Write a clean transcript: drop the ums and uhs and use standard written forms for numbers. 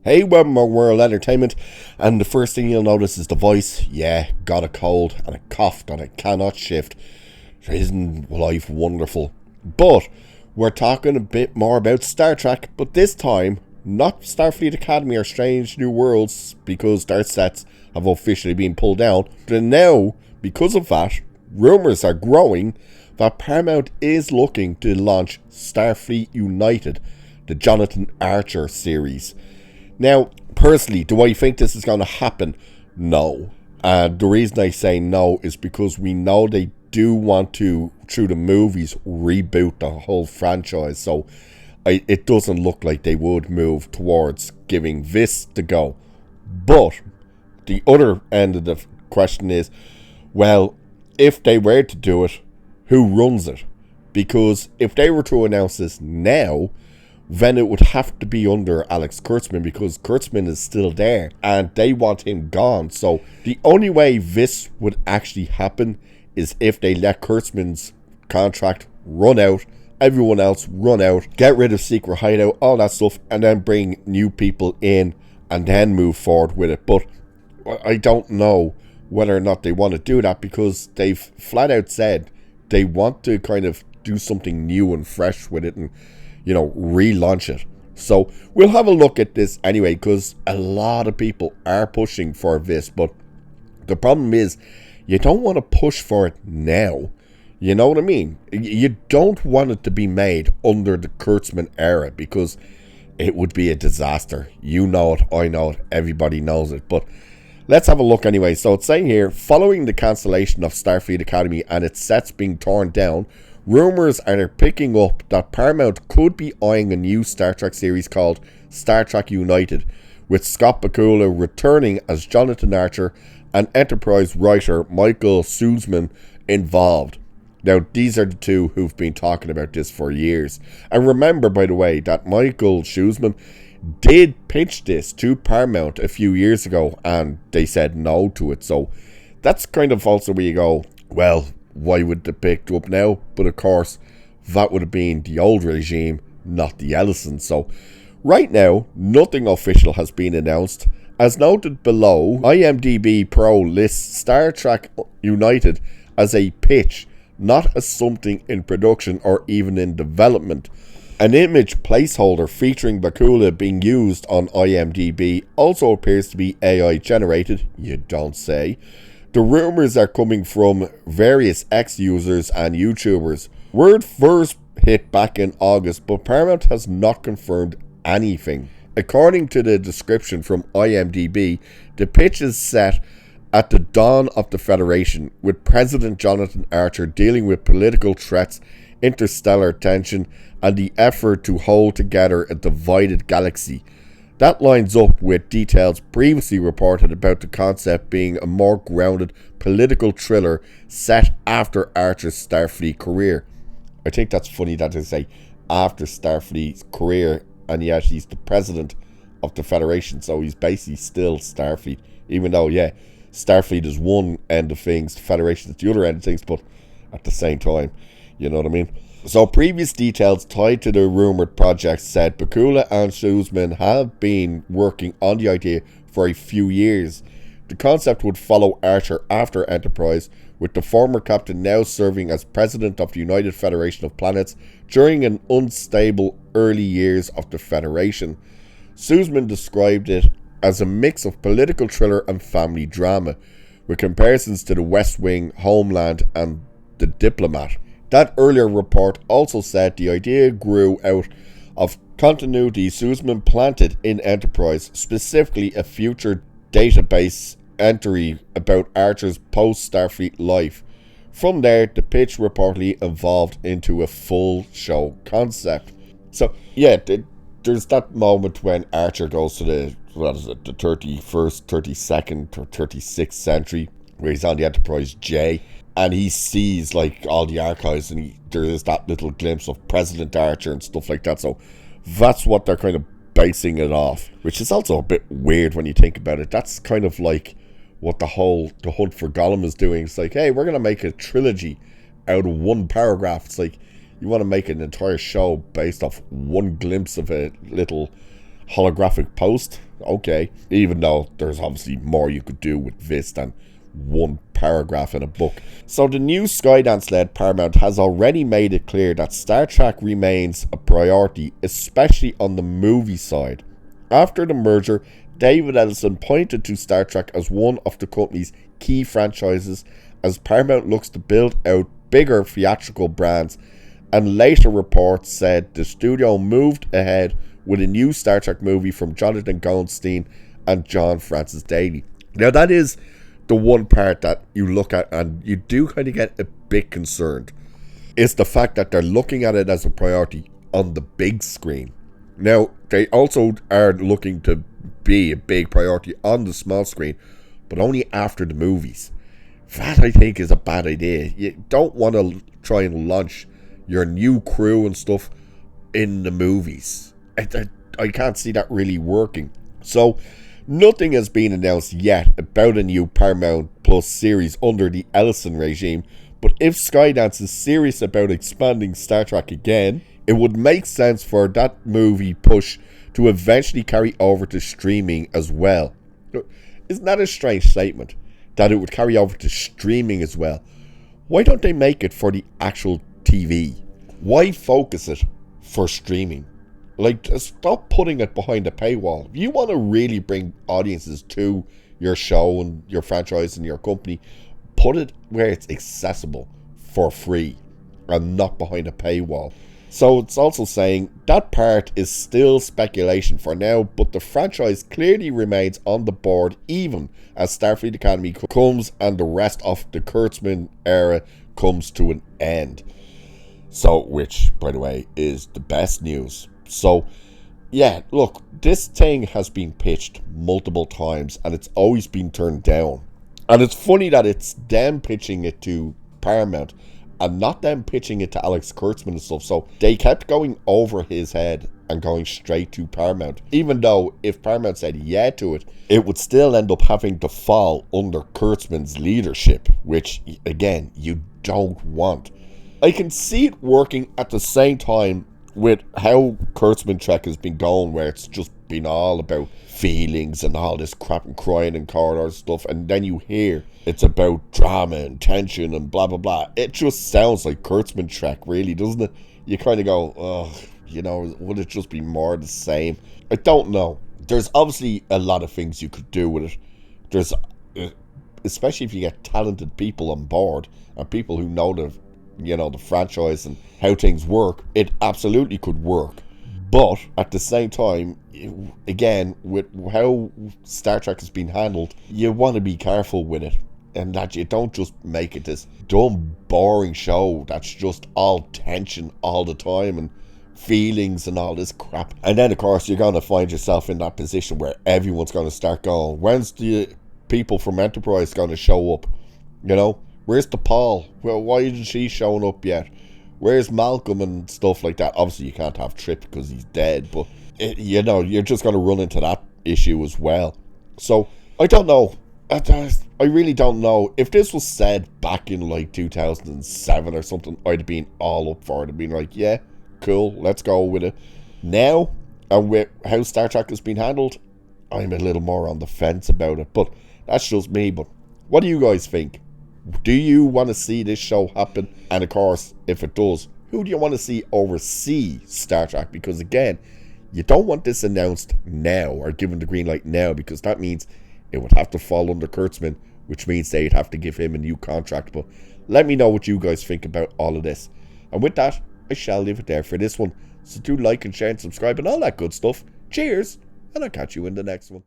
Hey, welcome to World Entertainment, and the first thing you'll notice is the voice. Yeah, got a cold, and it coughed, and it cannot shift. Isn't life wonderful? But we're talking a bit more about Star Trek, but this time, not Starfleet Academy or Strange New Worlds, because their sets have officially been pulled down. But now, because of that, rumours are growing that Paramount is looking to launch Starfleet United, the Jonathan Archer series. Now, personally, do I think this is going to happen? No. And the reason I say no is because we know they do want to, through the movies, reboot the whole franchise. So it doesn't look like they would move towards giving this the go. But the other end of the question is, well, if they were to do it, who runs it? Because if they were to announce this now, then it would have to be under Alex Kurtzman, because Kurtzman is still there and they want him gone. So the only way this would actually happen is if they let Kurtzman's contract run out, everyone else run out, get rid of Secret Hideout, all that stuff, and then bring new people in and then move forward with it. But I don't know whether or not they want to do that, because they've flat out said they want to kind of do something new and fresh with it and, you know, relaunch it. So we'll have a look at this anyway, because a lot of people are pushing for this. But the problem is, you don't want to push for it now. You know what I mean? You don't want it to be made under the Kurtzman era, because it would be a disaster. You know it, I know it, everybody knows it. But let's have a look anyway. So it's saying here, following the cancellation of Starfleet Academy and its sets being torn down, rumours are picking up that Paramount could be eyeing a new Star Trek series called Star Trek United, with Scott Bakula returning as Jonathan Archer and Enterprise writer Michael Sussman involved. Now, these are the two who've been talking about this for years. And remember, by the way, that Michael Sussman did pitch this to Paramount a few years ago, and they said no to it. So that's kind of also where you go, well, why would they pick it up now? But of course, that would have been the old regime, not the Ellisons. So right now, nothing official has been announced. As noted below, IMDb Pro lists Star Trek United as a pitch, not as something in production or even in development. An image placeholder featuring Bakula being used on IMDb also appears to be AI generated, you don't say. The rumours are coming from various ex-users and YouTubers. Word first hit back in August, but Paramount has not confirmed anything. According to the description from IMDb, the pitch is set at the dawn of the Federation, with President Jonathan Archer dealing with political threats, interstellar tension, and the effort to hold together a divided galaxy. That lines up with details previously reported about the concept being a more grounded political thriller set after Archer's Starfleet career. I think that's funny that they say after Starfleet's career, and yet he's the president of the Federation, so he's basically still Starfleet, even though, yeah, Starfleet is one end of things, the Federation is the other end of things, but at the same time, you know what I mean? So previous details tied to the rumoured project said Bakula and Sussman have been working on the idea for a few years. The concept would follow Archer after Enterprise, with the former captain now serving as president of the United Federation of Planets during an unstable early years of the Federation. Sussman described it as a mix of political thriller and family drama, with comparisons to The West Wing, Homeland, and The Diplomat. That earlier report also said the idea grew out of continuity Sussman planted in Enterprise, specifically a future database entry about Archer's post-Starfleet life. From there, the pitch reportedly evolved into a full show concept. So, yeah, there's that moment when Archer goes to the 31st, 32nd, or 36th century, where he's on the Enterprise J, and he sees like all the archives, and there is that little glimpse of President Archer and stuff like that. So that's what they're kind of basing it off, which is also a bit weird when you think about it. That's kind of like what the Hunt for Gollum is doing. It's like, hey, we're going to make a trilogy out of one paragraph. It's like, you want to make an entire show based off one glimpse of a little Holographic post, okay, even though there's obviously more you could do with this than one paragraph in a book. So the new Skydance-led Paramount has already made it clear that Star Trek remains a priority, especially on the movie side. After the merger, David Ellison pointed to Star Trek as one of the company's key franchises as Paramount looks to build out bigger theatrical brands, and later reports said the studio moved ahead with a new Star Trek movie from Jonathan Goldstein and John Francis Daly. Now that is the one part that you look at and you do kind of get a bit concerned, is the fact that they're looking at it as a priority on the big screen. Now, they also are looking to be a big priority on the small screen, but only after the movies. That, I think, is a bad idea. You don't want to try and launch your new crew and stuff in the movies. I can't see that really working. So, nothing has been announced yet about a new Paramount Plus series under the Ellison regime, but if Skydance is serious about expanding Star Trek again, it would make sense for that movie push to eventually carry over to streaming as well. Isn't that a strange statement? That it would carry over to streaming as well? Why don't they make it for the actual TV? Why focus it for streaming? Like, stop putting it behind a paywall. If you want to really bring audiences to your show and your franchise and your company, put it where it's accessible for free and not behind a paywall. So it's also saying that part is still speculation for now, but the franchise clearly remains on the board even as Starfleet Academy comes and the rest of the Kurtzman era comes to an end. So, which, by the way, is the best news. So, yeah, look, this thing has been pitched multiple times and it's always been turned down. And it's funny that it's them pitching it to Paramount and not them pitching it to Alex Kurtzman and stuff. So they kept going over his head and going straight to Paramount. Even though if Paramount said yeah to it, it would still end up having to fall under Kurtzman's leadership, which, again, you don't want. I can see it working at the same time with how Kurtzman Trek has been going, where it's just been all about feelings and all this crap and crying in corridors stuff, and then you hear it's about drama and tension and blah blah blah. It just sounds like Kurtzman Trek, really, doesn't it? You kind of go, oh, you know, would it just be more the same? I don't know. There's obviously a lot of things you could do with it. There's, especially if you get talented people on board and people who know the franchise and how things work, it absolutely could work. But at the same time, again, with how Star Trek has been handled, you want to be careful with it, and that you don't just make it this dumb, boring show that's just all tension all the time and feelings and all this crap. And then, of course, you're going to find yourself in that position where everyone's going to start going, when's the people from Enterprise going to show up? You know? Where's the Paul? Well, why isn't she showing up yet? Where's Malcolm and stuff like that? Obviously, you can't have Trip because he's dead, but, you're just going to run into that issue as well. So, I don't know. I really don't know. If this was said back in, 2007 or something, I'd have been all up for it. I'd been like, yeah, cool, let's go with it. Now, and with how Star Trek has been handled, I'm a little more on the fence about it. But that's just me. But what do you guys think? Do you want to see this show happen? And of course, if it does, who do you want to see oversee Star Trek? Because again, you don't want this announced now or given the green light now, because that means it would have to fall under Kurtzman, which means they'd have to give him a new contract. But let me know what you guys think about all of this. And with that, I shall leave it there for this one. So do like and share and subscribe and all that good stuff. Cheers, and I'll catch you in the next one.